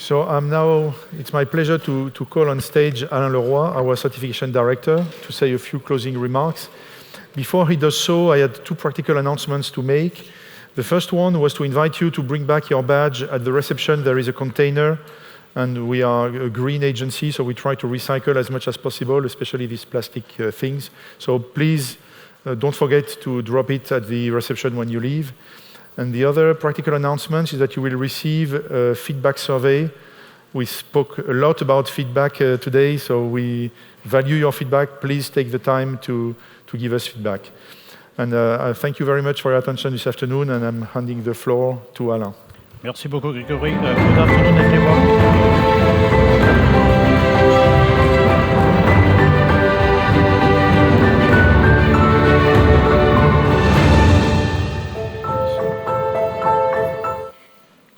So it's my pleasure to call on stage Alain Leroy, our certification director, to say a few closing remarks. Before he does so, I had two practical announcements to make. The first one was to invite you to bring back your badge. At the reception, there is a container, and we are a green agency, so we try to recycle as much as possible, especially these plastic things. So please don't forget to drop it at the reception when you leave. And the other practical announcement is that you will receive a feedback survey. We spoke a lot about feedback today, so we value your feedback. Please take the time to give us feedback. And I thank you very much for your attention this afternoon, and I'm handing the floor to Alain. Merci beaucoup, Grégory. Good afternoon, everyone.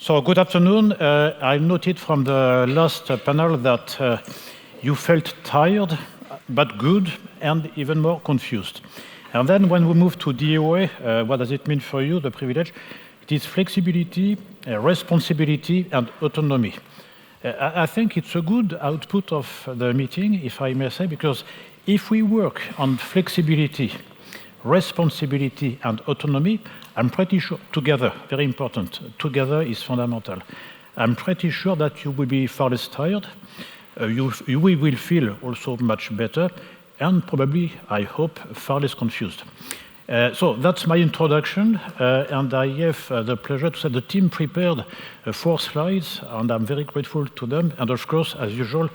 So, good afternoon. I noted from the last panel that you felt tired, but good, and even more confused. And then when we move to DOA, what does it mean for you, the privilege? It is flexibility, responsibility, and autonomy. I think it's a good output of the meeting, if I may say, because if we work on flexibility, responsibility, and autonomy, I'm pretty sure, together, very important, together is fundamental. I'm pretty sure that you will be far less tired, you will feel also much better, and probably, I hope, far less confused. So that's my introduction, and I have the pleasure to say the team prepared 4 slides, and I'm very grateful to them. And of course, as usual,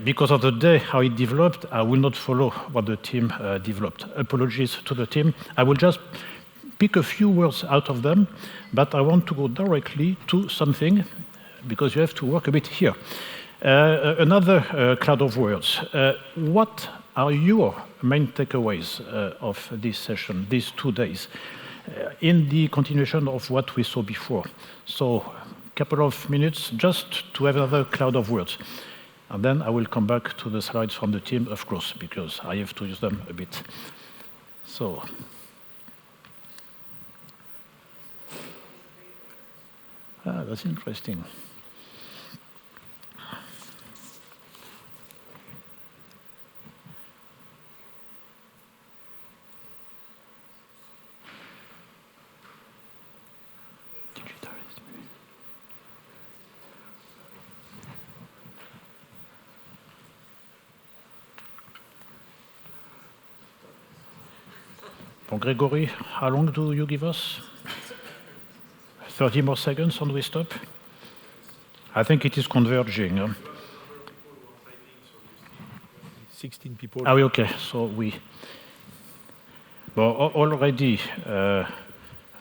because of the day, how it developed, I will not follow what the team developed. Apologies to the team. I will just pick a few words out of them, but I want to go directly to something, because you have to work a bit here. Another cloud of words. What are your main takeaways of this session, these 2 days, in the continuation of what we saw before? So, a couple of minutes just to have another cloud of words. And then I will come back to the slides from the team, of course, because I have to use them a bit. So, that's interesting. Bon, Grégory, how long do you give us? 30 more seconds and we stop? I think it is converging. 16 people. Ah, oui, okay. So we... Well, already,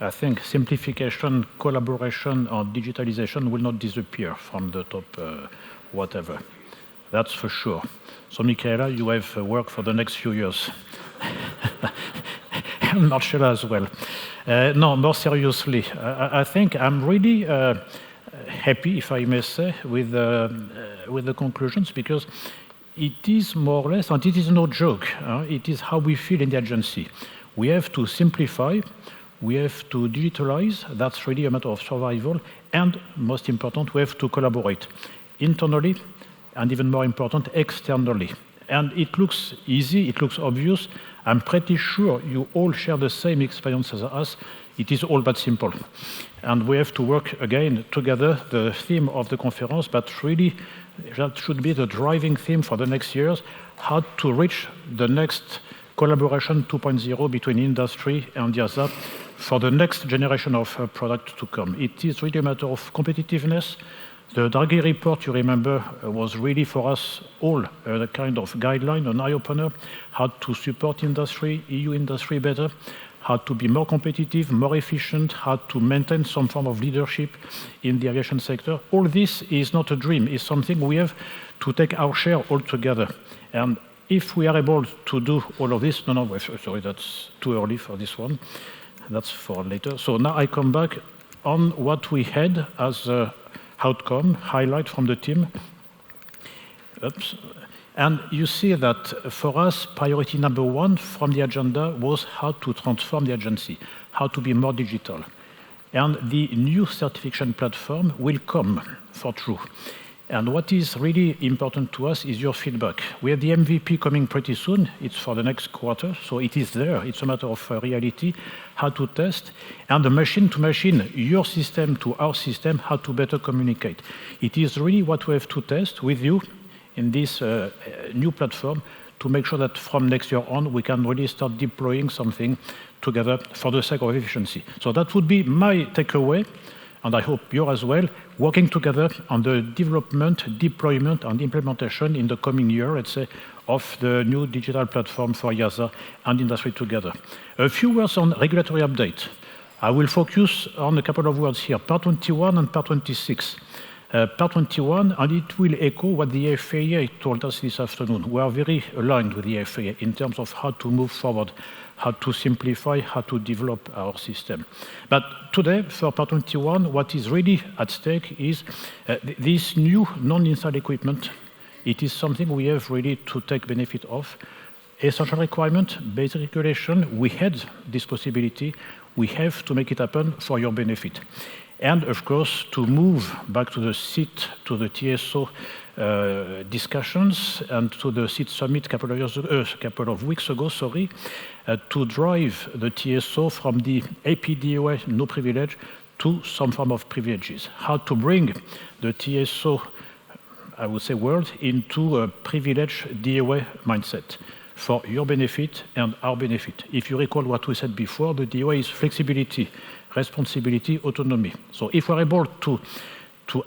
I think simplification, collaboration, and digitalization will not disappear from the top whatever. That's for sure. So, Michaela, you have work for the next few years. Marcella as well. No, more seriously, I think I'm really happy, if I may say, with the conclusions, because it is more or less, and it is no joke, it is how we feel in the agency. We have to simplify, we have to digitalize, that's really a matter of survival, and most important, we have to collaborate internally, and even more important, externally. And it looks easy, it looks obvious. I'm pretty sure you all share the same experience as us. It is all but simple. And we have to work again together, the theme of the conference, but really that should be the driving theme for the next years, how to reach the next collaboration 2.0 between industry and EASA for the next generation of product to come. It is really a matter of competitiveness. The Draghi report, you remember, was really for us all a kind of guideline, an eye-opener, how to support industry, EU industry better, how to be more competitive, more efficient, how to maintain some form of leadership in the aviation sector. All this is not a dream, it's something we have to take our share all together. And if we are able to do all of this, sorry, that's too early for this one. That's for later. So now I come back on what we had as outcome, highlight from the team. Oops. And you see that for us, priority number 1 from the agenda was how to transform the agency, how to be more digital. and the new certification platform will come for true. And what is really important to us is your feedback. We have the MVP coming pretty soon. It's for the next quarter, so it is there. It's a matter of reality, how to test, and the machine-to-machine, your system to our system, how to better communicate. It is really what we have to test with you in this new platform to make sure that from next year on, we can really start deploying something together for the sake of efficiency. So that would be my takeaway, and I hope you as well, working together on the development, deployment, and implementation in the coming year, let's say, of the new digital platform for EASA and industry together. A few words on regulatory update. I will focus on a couple of words here, Part 21 and Part 26. Part 21, and it will echo what the FAA told us this afternoon. We are very aligned with the FAA in terms of how to move forward, how to simplify, how to develop our system. But today, for Part 21, what is really at stake is this new non-installed equipment. It is something we have really to take benefit of. Essential requirement, basic regulation, we had this possibility. We have to make it happen for your benefit. And of course, to move back to the SIT, to the TSO discussions, and to the SIT summit couple of weeks ago, to drive the TSO from the APDOA, no privilege, to some form of privileges. How to bring the TSO, I would say, world into a privileged DOA mindset for your benefit and our benefit. If you recall what we said before, the DOA is flexibility, responsibility, autonomy. So if we're able to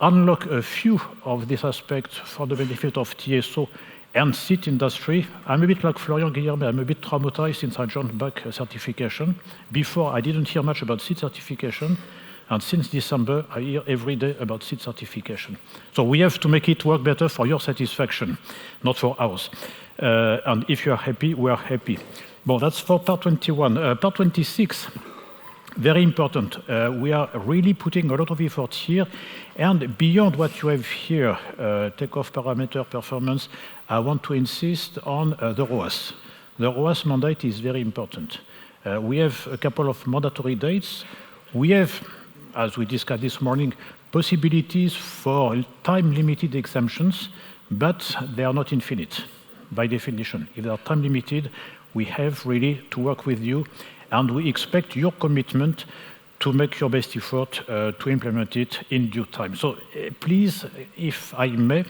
unlock a few of these aspects for the benefit of TSO and SIT industry, I'm a bit like Florian Guillermet, I'm a bit traumatized since I joined back certification. Before, I didn't hear much about SIT certification, and since December, I hear every day about SIT certification. So we have to make it work better for your satisfaction, not for ours. And if you are happy, we are happy. Well, that's for Part 21. Part 26, very important. We are really putting a lot of effort here. And beyond what you have here, takeoff parameter performance, I want to insist on the ROAS. The ROAS mandate is very important. We have a couple of mandatory dates. We have, as we discussed this morning, possibilities for time-limited exemptions, but they are not infinite, by definition. If they are time-limited, we have really to work with you, and we expect your commitment to make your best effort to implement it in due time. So please, if I may,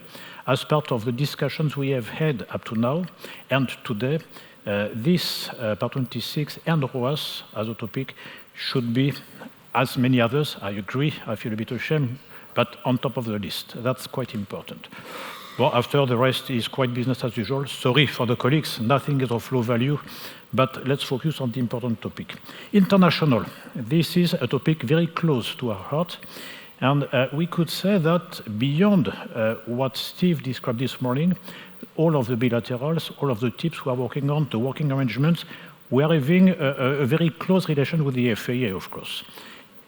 as part of the discussions we have had up to now and today, this Part 26 and ROAS as a topic should be, as many others, I agree, I feel a bit ashamed, but on top of the list. That's quite important. Well, after the rest is quite business as usual. Sorry for the colleagues, nothing is of low value, but let's focus on the important topic. International, this is a topic very close to our heart, and we could say that beyond what Steve described this morning, all of the bilaterals, all of the tips we are working on, the working arrangements, we are having a very close relation with the FAA, of course,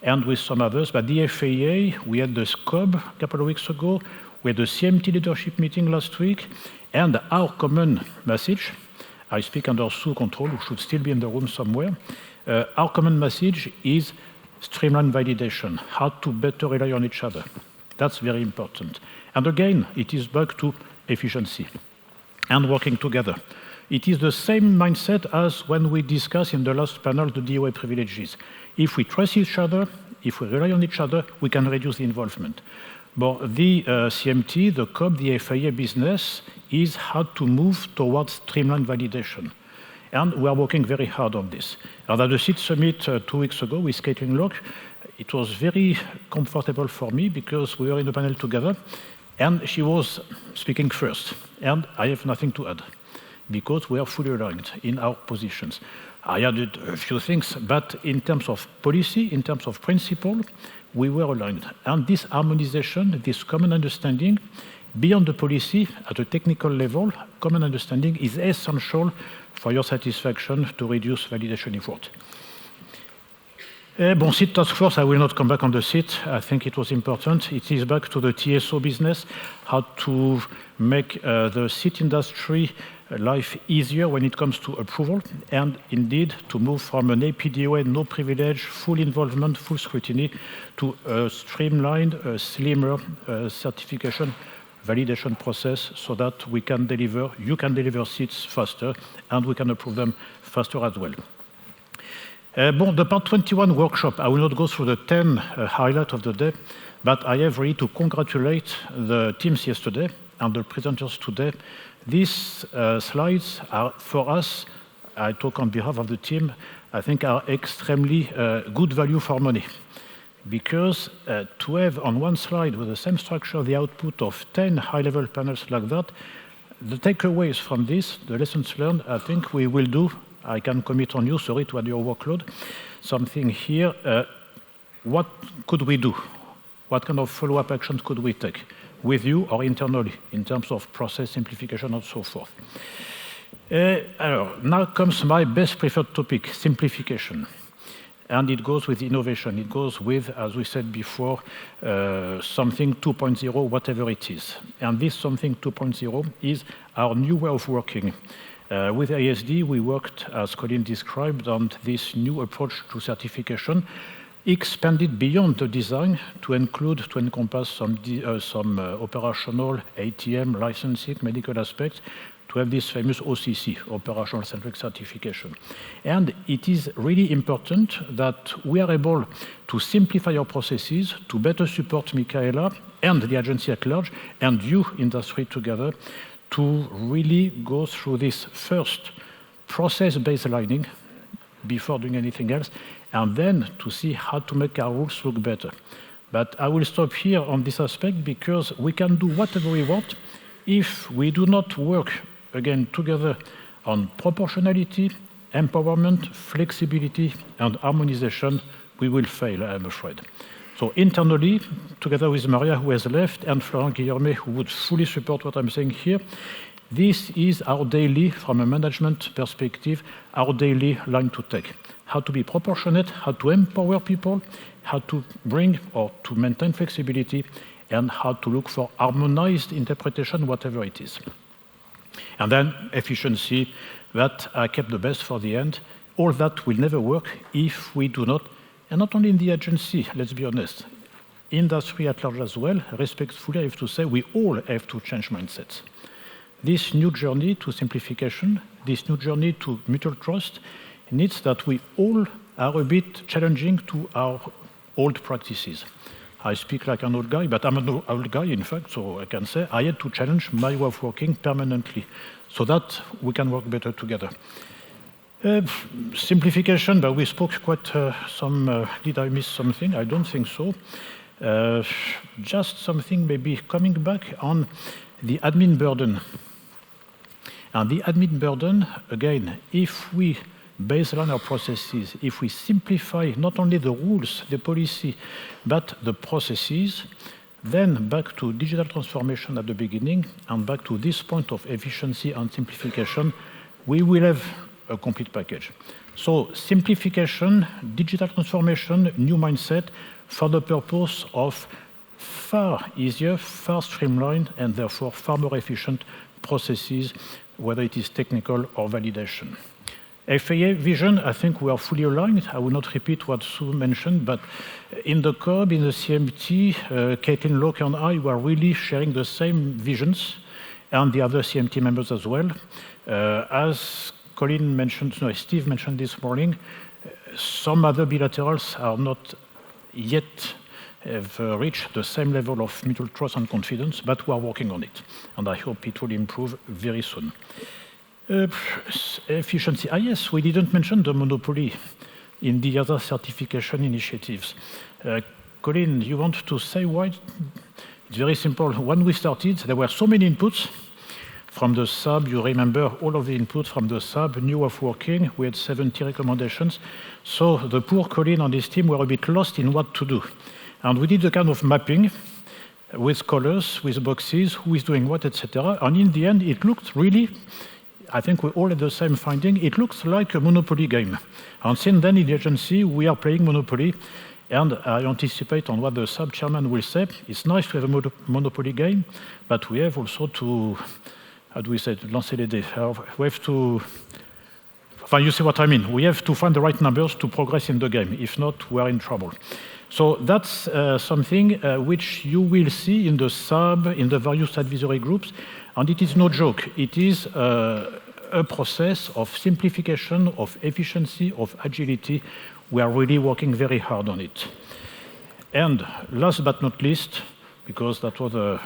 and with some others. But the FAA, we had the SCOB a couple of weeks ago, we had the CMT leadership meeting last week, and our common message, I speak under Sue control, who should still be in the room somewhere, our common message is streamline validation, how to better rely on each other. That's very important. And again, it is back to efficiency and working together. It is the same mindset as when we discussed in the last panel the DOA privileges. If we trust each other, if we rely on each other, we can reduce the involvement. But the CMT, the COB, the FAA business is how to move towards streamlined validation. And we are working very hard on this. And at the SIT Summit 2 weeks ago with Caitlin Locke, it was very comfortable for me because we were in the panel together and she was speaking first. And I have nothing to add because we are fully aligned in our positions. I added a few things, but in terms of policy, in terms of principle, we were aligned. And this harmonization, this common understanding, beyond the policy, at a technical level, common understanding is essential for your satisfaction to reduce validation effort. SIT task force, I will not come back on the SIT. I think it was important. It is back to the TSO business, how to make the SIT industry life easier when it comes to approval, and indeed to move from an APDOA, no privilege, full involvement, full scrutiny, to a streamlined, slimmer certification validation process so that we can deliver, you can deliver seats faster, and we can approve them faster as well. The part 21 workshop, I will not go through the 10 highlights of the day, but I have really to congratulate the teams yesterday and the presenters today. These slides are, for us, I talk on behalf of the team, I think are extremely good value for money. Because to have on one slide with the same structure the output of 10 high-level panels like that, the takeaways from this, the lessons learned, I think we will do, I can commit on you, sorry to add your workload, something here. What could we do? What kind of follow-up actions could we take with you or internally in terms of process simplification and so forth? Now comes my best preferred topic, simplification. And it goes with innovation. It goes with, as we said before, something 2.0, whatever it is. And this something 2.0 is our new way of working. With ASD, we worked, as Colin described, on this new approach to certification, expanded beyond the design to include, to encompass some operational, ATM, licensing, medical aspects, to have this famous OCC, Operational Centric Certification. And it is really important that we are able to simplify our processes to better support Michaela and the agency at large, and you, industry, together, to really go through this first process baselining before doing anything else, and then to see how to make our rules look better. But I will stop here on this aspect because we can do whatever we want. If we do not work, again, together on proportionality, empowerment, flexibility, and harmonization, we will fail, I'm afraid. So internally, together with Maria, who has left, and Florent Guillermet, who would fully support what I'm saying here, this is our daily, from a management perspective, our daily line to take. How to be proportionate, how to empower people, how to bring or to maintain flexibility, and how to look for harmonized interpretation, whatever it is. And then efficiency, that I kept the best for the end. All that will never work if we do not, and not only in the agency, let's be honest, industry at large as well, respectfully I have to say, we all have to change mindsets. This new journey to simplification, this new journey to mutual trust, needs that we all are a bit challenging to our old practices. I speak like an old guy, but I'm an old guy, in fact, so I can say I had to challenge my way of working permanently so that we can work better together. Simplification, but we spoke quite some, did I miss something? I don't think so. Just something maybe coming back on the admin burden. And the admin burden, again, if we baseline our processes, if we simplify not only the rules, the policy, but the processes, then back to digital transformation at the beginning, and back to this point of efficiency and simplification, we will have a complete package. So simplification, digital transformation, new mindset for the purpose of far easier, far streamlined, and therefore far more efficient processes, whether it is technical or validation. FAA vision, I think we are fully aligned. I will not repeat what Sue mentioned, but in the COB, in the CMT, Caitlin Locke and I were really sharing the same visions, and the other CMT members as well. As Colin mentioned, no, Steve mentioned this morning, some other bilaterals are not yet have reached the same level of mutual trust and confidence, but we are working on it, and I hope it will improve very soon. Efficiency. Yes, we didn't mention the monopoly in the other certification initiatives. Colin, you want to say why? It's very simple. When we started, there were so many inputs from the SAB. You remember all of the inputs from the SAB, new of working. We had 70 recommendations. So the poor Colin and his team were a bit lost in what to do. And we did a kind of mapping with colors, with boxes, who is doing what, etc. And in the end, it looked really, I think we all had the same finding, it looks like a Monopoly game. And since then, in the agency, we are playing Monopoly. And I anticipate on what the sub-chairman will say. It's nice to have a Monopoly game, but we have also to how do we say it, lancer les dés. We have to, you see what I mean. We have to find the right numbers to progress in the game. If not, we are in trouble. So that's something which you will see in the SAB, in the various advisory groups, and it is no joke. It is a process of simplification, of efficiency, of agility. We are really working very hard on it. And last but not least, because that was a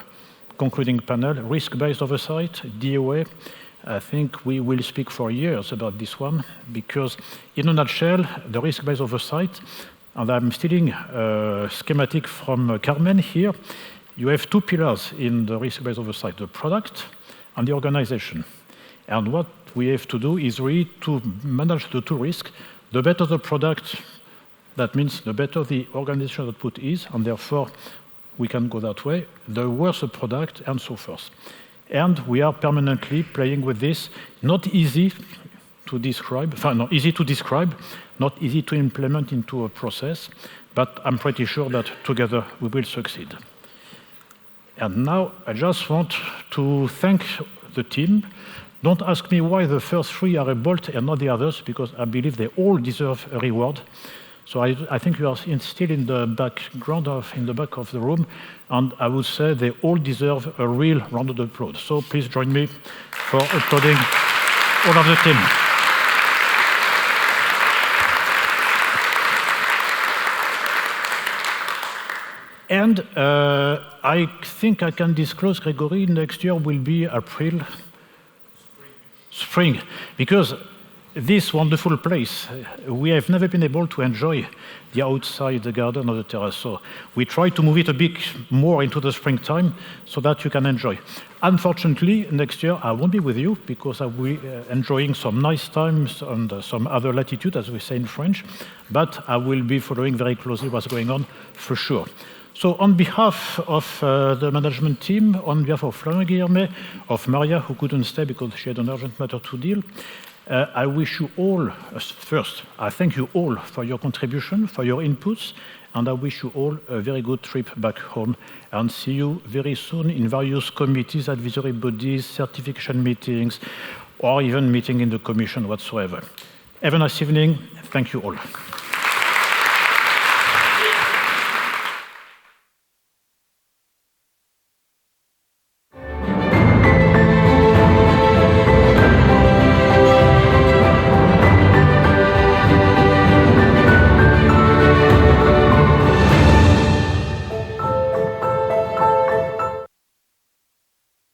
concluding panel, risk-based oversight, DOA. I think we will speak for years about this one, because in a nutshell, the risk-based oversight, and I'm stealing a schematic from Carmen here, you have two pillars in the risk-based oversight, the product and the organization. And what we have to do is really to manage the two risks. The better the product, that means the better the organization output is, and therefore we can go that way. The worse the product, and so forth. And we are permanently playing with this. Not easy to describe, not easy to describe, not easy to implement into a process, but I'm pretty sure that together we will succeed. And now I just want to thank the team. Don't ask me why the first three are a bolt and not the others, because I believe they all deserve a reward. So I think you are still in the background, in the back of the room, and I would say they all deserve a real round of applause. So please join me for applauding all of the team. And I think I can disclose, Gregory, next year will be April, spring, because this wonderful place, we have never been able to enjoy the outside, the garden or the terrace. So we try to move it a bit more into the springtime so that you can enjoy. Unfortunately, next year I won't be with you because I will be enjoying some nice times and some other latitude, as we say in French, but I will be following very closely what's going on for sure. So on behalf of the management team, on behalf of Florian Guillermet, of Maria, who couldn't stay because she had an urgent matter to deal, I wish you all, first, I thank you all for your contribution, for your inputs, and I wish you all a very good trip back home, and see you very soon in various committees, advisory bodies, certification meetings, or even meeting in the commission whatsoever. Have a nice evening. Thank you all.